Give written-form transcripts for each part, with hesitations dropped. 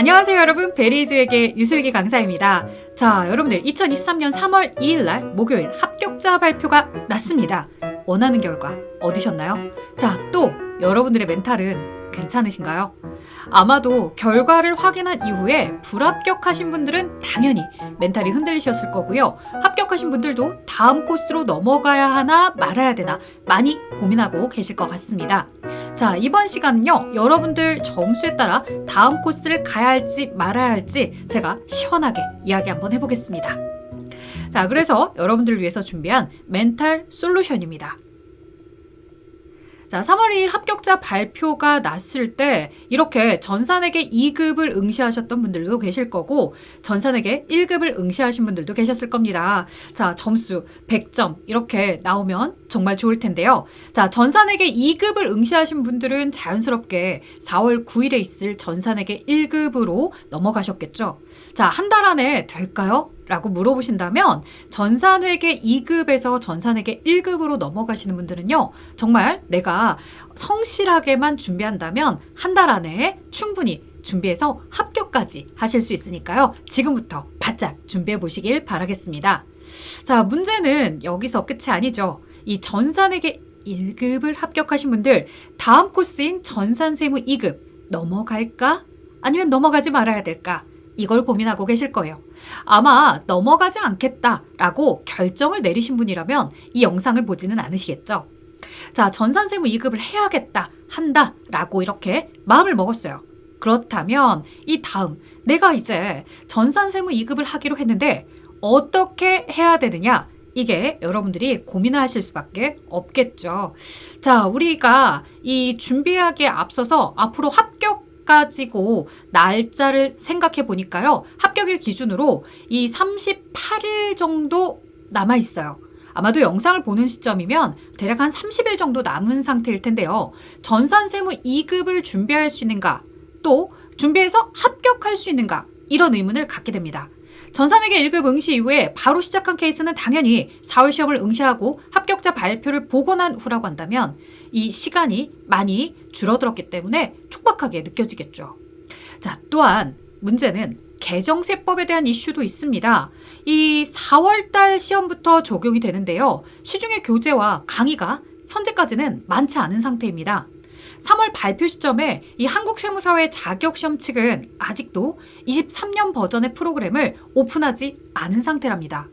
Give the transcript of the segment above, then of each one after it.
안녕하세요 여러분, 베리즈에게 유슬기 강사입니다. 자, 여러분들 2023년 3월 2일 날 목요일 합격자 발표가 났습니다. 원하는 결과 얻으셨나요? 자, 또 여러분들의 멘탈은 괜찮으신가요? 아마도 결과를 확인한 이후에 불합격하신 분들은 당연히 멘탈이 흔들리셨을 거고요. 합격하신 분들도 다음 코스로 넘어가야 하나 말아야 되나 많이 고민하고 계실 것 같습니다. 자, 이번 시간은요, 여러분들 점수에 따라 다음 코스를 가야 할지 말아야 할지 제가 시원하게 이야기 한번 해보겠습니다. 자, 그래서 여러분들을 위해서 준비한 멘탈 솔루션입니다. 자, 3월 2일 합격자 발표가 났을 때 이렇게 전산회계 2급을 응시하셨던 분들도 계실 거고 전산회계 1급을 응시하신 분들도 계셨을 겁니다. 자, 점수 100점 이렇게 나오면 정말 좋을 텐데요. 자, 전산회계 2급을 응시하신 분들은 자연스럽게 4월 9일에 있을 전산회계 1급으로 넘어가셨겠죠. 자, 한 달 안에 될까요? 라고 물어보신다면 전산회계 2급에서 전산회계 1급으로 넘어가시는 분들은요, 정말 내가 성실하게만 준비한다면 한 달 안에 충분히 준비해서 합격까지 하실 수 있으니까요. 지금부터 바짝 준비해 보시길 바라겠습니다. 자, 문제는 여기서 끝이 아니죠. 이 전산회계 1급을 합격하신 분들, 다음 코스인 전산세무 2급 넘어갈까? 아니면 넘어가지 말아야 될까? 이걸 고민하고 계실 거예요. 아마 넘어가지 않겠다라고 결정을 내리신 분이라면 이 영상을 보지는 않으시겠죠. 자, 전산세무 2급을 해야겠다, 한다라고 이렇게 마음을 먹었어요. 그렇다면 이 다음 내가 이제 전산세무 2급을 하기로 했는데 어떻게 해야 되느냐? 이게 여러분들이 고민을 하실 수밖에 없겠죠. 자, 우리가 이 준비하기에 앞서서 앞으로 합격 가지고 날짜를 생각해 보니까요. 합격일 기준으로 이 38일 정도 남아 있어요. 아마도 영상을 보는 시점이면 대략 한 30일 정도 남은 상태일 텐데요. 전산세무 2급을 준비할 수 있는가? 또 준비해서 합격할 수 있는가? 이런 의문을 갖게 됩니다. 전산회계 1급 응시 이후에 바로 시작한 케이스는 당연히 4월 시험을 응시하고 합격자 발표를 보고 난 후라고 한다면 이 시간이 많이 줄어들었기 때문에 촉박하게 느껴지겠죠. 자, 또한 문제는 개정세법에 대한 이슈도 있습니다. 이 4월달 시험부터 적용이 되는데요. 시중의 교재와 강의가 현재까지는 많지 않은 상태입니다. 3월 발표 시점에 이 한국세무사회 자격시험 측은 아직도 23년 버전의 프로그램을 오픈하지 않은 상태랍니다.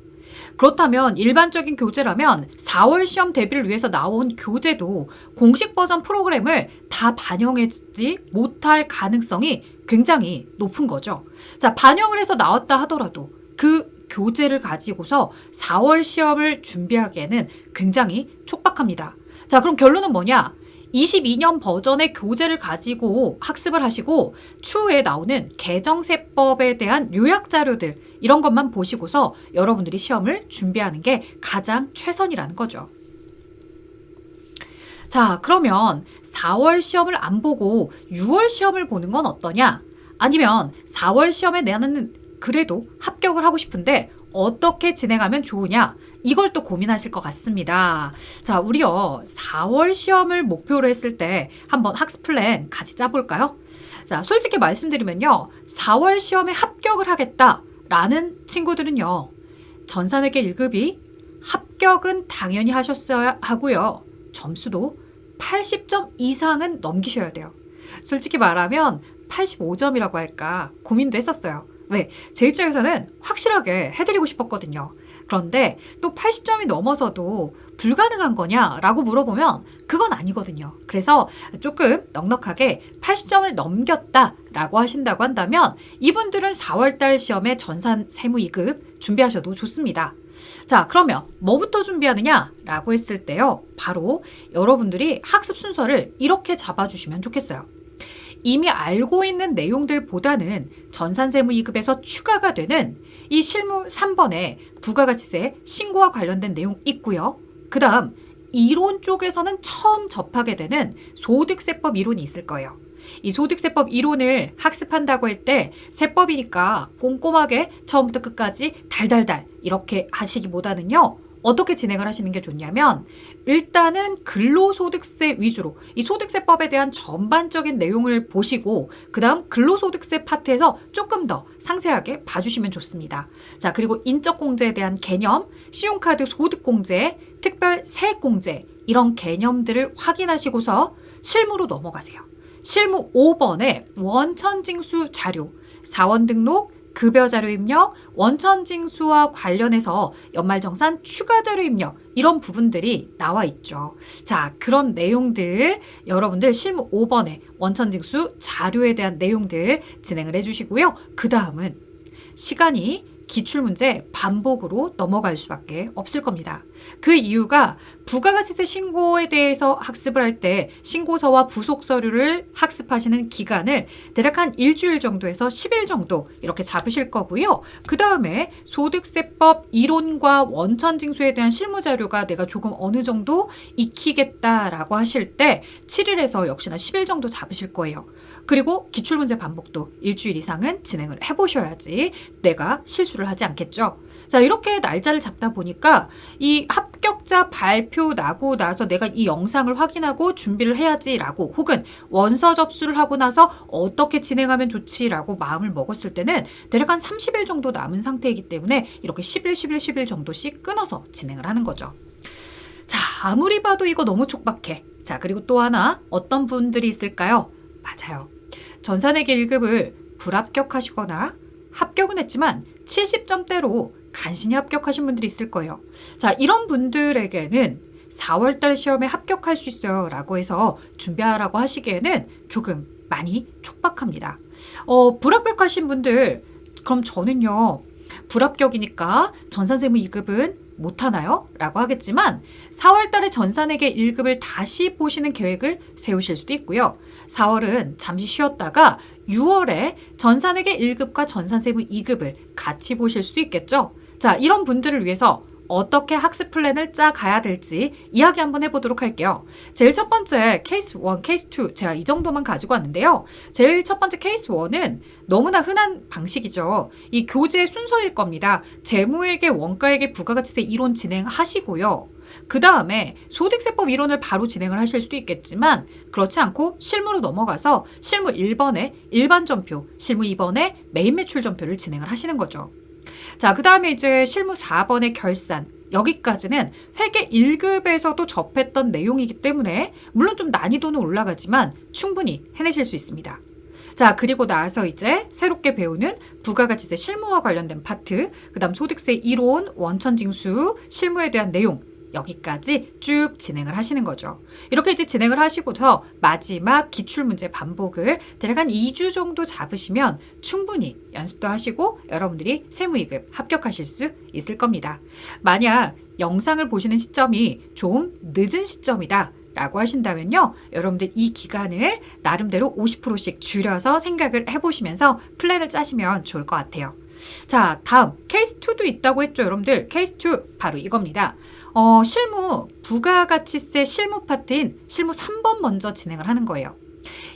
그렇다면 일반적인 교재라면 4월 시험 대비를 위해서 나온 교재도 공식 버전 프로그램을 다 반영하지 못할 가능성이 굉장히 높은 거죠. 자, 반영을 해서 나왔다 하더라도 그 교재를 가지고서 4월 시험을 준비하기에는 굉장히 촉박합니다. 자, 그럼 결론은 뭐냐? 22년 버전의 교재를 가지고 학습을 하시고 추후에 나오는 개정세법에 대한 요약 자료들 이런 것만 보시고서 여러분들이 시험을 준비하는 게 가장 최선이라는 거죠. 자, 그러면 4월 시험을 안 보고 6월 시험을 보는 건 어떠냐? 아니면 4월 시험에 나는 그래도 합격을 하고 싶은데 어떻게 진행하면 좋으냐? 이걸 또 고민하실 것 같습니다. 자, 우리요 4월 시험을 목표로 했을 때 한번 학습 플랜 같이 짜볼까요? 자, 솔직히 말씀드리면요 4월 시험에 합격을 하겠다라는 친구들은요 전산회계 1급이 합격은 당연히 하셨어야 하고요 점수도 80점 이상은 넘기셔야 돼요. 솔직히 말하면 85점이라고 할까 고민도 했었어요. 왜? 제 입장에서는 확실하게 해드리고 싶었거든요. 그런데 또 80점이 넘어서도 불가능한 거냐? 라고 물어보면 그건 아니거든요. 그래서 조금 넉넉하게 80점을 넘겼다라고 하신다고 한다면 이분들은 4월달 시험에 전산세무 2급 준비하셔도 좋습니다. 자, 그러면 뭐부터 준비하느냐? 라고 했을 때요. 바로 여러분들이 학습 순서를 이렇게 잡아주시면 좋겠어요. 이미 알고 있는 내용들보다는 전산세무 2급에서 추가가 되는 이 실무 3번에 부가가치세 신고와 관련된 내용 있고요. 그 다음 이론 쪽에서는 처음 접하게 되는 소득세법 이론이 있을 거예요. 이 소득세법 이론을 학습한다고 할 때 세법이니까 꼼꼼하게 처음부터 끝까지 달달달 이렇게 하시기보다는요. 어떻게 진행을 하시는 게 좋냐면 일단은 근로소득세 위주로 이 소득세법에 대한 전반적인 내용을 보시고 그 다음 근로소득세 파트에서 조금 더 상세하게 봐주시면 좋습니다. 자, 그리고 인적공제에 대한 개념, 신용카드 소득공제, 특별 세액공제 이런 개념들을 확인하시고서 실무로 넘어가세요. 실무 5번에 원천징수 자료, 사원 등록, 급여 자료 입력, 원천 징수와 관련해서 연말정산 추가 자료 입력 이런 부분들이 나와 있죠. 자, 그런 내용들 여러분들 실무 5번에 원천 징수 자료에 대한 내용들 진행을 해주시고요. 그 다음은 시간이 기출문제 반복으로 넘어갈 수밖에 없을 겁니다. 그 이유가 부가가치세 신고에 대해서 학습을 할 때 신고서와 부속 서류를 학습하시는 기간을 대략 한 일주일 정도에서 10일 정도 이렇게 잡으실 거고요. 그 다음에 소득세법 이론과 원천징수에 대한 실무자료가 내가 조금 어느 정도 익히겠다라고 하실 때 7일에서 역시나 10일 정도 잡으실 거예요. 그리고 기출문제 반복도 일주일 이상은 진행을 해보셔야지 내가 실수를 하지 않겠죠. 자, 이렇게 날짜를 잡다 보니까 이 합격자 발표 나고 나서 내가 이 영상을 확인하고 준비를 해야지라고 혹은 원서 접수를 하고 나서 어떻게 진행하면 좋지라고 마음을 먹었을 때는 대략 한 30일 정도 남은 상태이기 때문에 이렇게 10일, 10일, 10일 정도씩 끊어서 진행을 하는 거죠. 자, 아무리 봐도 이거 너무 촉박해. 자, 그리고 또 하나 어떤 분들이 있을까요? 맞아요. 전산회계 1급을 불합격하시거나 합격은 했지만 70점대로 간신히 합격하신 분들이 있을 거예요. 자, 이런 분들에게는 4월달 시험에 합격할 수 있어요 라고 해서 준비하라고 하시기에는 조금 많이 촉박합니다. 불합격하신 분들, 그럼 저는요 불합격이니까 전산세무 2급은 못하나요? 라고 하겠지만 4월달에 전산회계 1급을 다시 보시는 계획을 세우실 수도 있고요. 4월은 잠시 쉬었다가 6월에 전산회계 1급과 전산세무 2급을 같이 보실 수도 있겠죠. 자, 이런 분들을 위해서 어떻게 학습 플랜을 짜 가야 될지 이야기 한번 해보도록 할게요. 제일 첫 번째 케이스 1, 케이스 2 제가 이 정도만 가지고 왔는데요. 제일 첫 번째 케이스 1은 너무나 흔한 방식이죠. 이 교재 순서일 겁니다. 재무회계, 원가회계, 부가가치세 이론 진행하시고요. 그 다음에 소득세법 이론을 바로 진행을 하실 수도 있겠지만 그렇지 않고 실무로 넘어가서 실무 1번에 일반전표, 실무 2번에 메인 매출전표를 진행을 하시는 거죠. 자, 그 다음에 이제 실무 4번의 결산. 여기까지는 회계 1급에서도 접했던 내용이기 때문에 물론 좀 난이도는 올라가지만 충분히 해내실 수 있습니다. 자, 그리고 나서 이제 새롭게 배우는 부가가치세 실무와 관련된 파트, 그 다음 소득세 이론, 원천징수, 실무에 대한 내용 여기까지 쭉 진행을 하시는 거죠. 이렇게 이제 진행을 하시고서 마지막 기출문제 반복을 대략 한 2주 정도 잡으시면 충분히 연습도 하시고 여러분들이 세무 2급 합격하실 수 있을 겁니다. 만약 영상을 보시는 시점이 좀 늦은 시점이다 라고 하신다면요, 여러분들 이 기간을 나름대로 50%씩 줄여서 생각을 해보시면서 플랜을 짜시면 좋을 것 같아요. 자, 다음 케이스 2도 있다고 했죠. 여러분들 케이스 2 바로 이겁니다. 실무 부가가치세 실무 파트인 실무 3번 먼저 진행을 하는 거예요.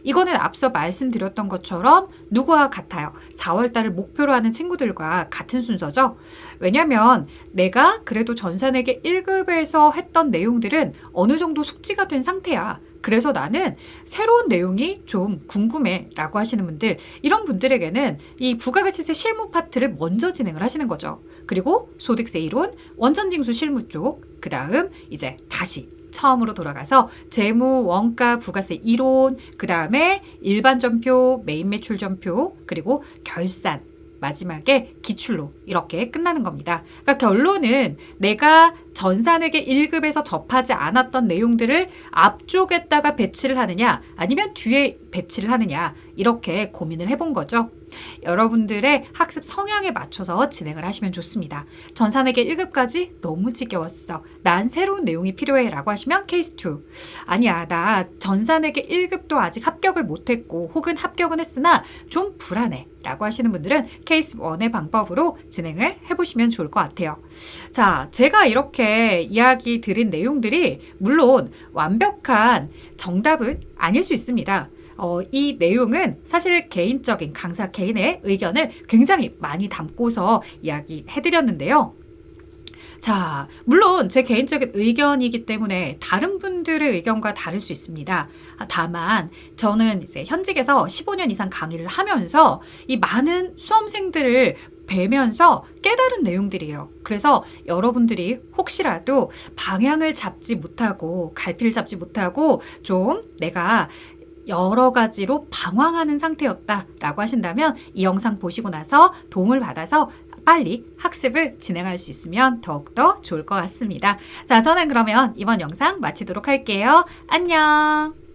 이거는 앞서 말씀드렸던 것처럼 누구와 같아요? 4월달을 목표로 하는 친구들과 같은 순서죠. 왜냐면 내가 그래도 전산회계 1급에서 했던 내용들은 어느 정도 숙지가 된 상태야. 그래서 나는 새로운 내용이 좀 궁금해 라고 하시는 분들, 이런 분들에게는 이 부가가치세 실무 파트를 먼저 진행을 하시는 거죠. 그리고 소득세 이론, 원천징수 실무 쪽, 그 다음 이제 다시 처음으로 돌아가서 재무, 원가, 부가세 이론, 그 다음에 일반전표, 메인 매출전표, 그리고 결산, 마지막에 기출로 이렇게 끝나는 겁니다. 그러니까 결론은 내가 전산회계 1급에서 접하지 않았던 내용들을 앞쪽에다가 배치를 하느냐 아니면 뒤에 배치를 하느냐 이렇게 고민을 해본 거죠. 여러분들의 학습 성향에 맞춰서 진행을 하시면 좋습니다. 전산회계 1급까지 너무 지겨웠어. 난 새로운 내용이 필요해 라고 하시면 케이스 2. 아니야, 나 전산회계 1급도 아직 합격을 못했고 혹은 합격은 했으나 좀 불안해 라고 하시는 분들은 케이스 1의 방법으로 진행을 해보시면 좋을 것 같아요. 자, 제가 이렇게 이야기 드린 내용들이 물론 완벽한 정답은 아닐 수 있습니다. 이 내용은 사실 개인적인 강사 개인의 의견을 굉장히 많이 담고서 이야기해드렸는데요. 자, 물론 제 개인적인 의견이기 때문에 다른 분들의 의견과 다를 수 있습니다. 다만 저는 이제 현직에서 15년 이상 강의를 하면서 이 많은 수험생들을 뵈면서 깨달은 내용들이에요. 그래서 여러분들이 혹시라도 방향을 잡지 못하고 갈피를 잡지 못하고 좀 내가 여러 가지로 방황하는 상태였다라고 하신다면 이 영상 보시고 나서 도움을 받아서 빨리 학습을 진행할 수 있으면 더욱더 좋을 것 같습니다. 자, 저는 그러면 이번 영상 마치도록 할게요. 안녕!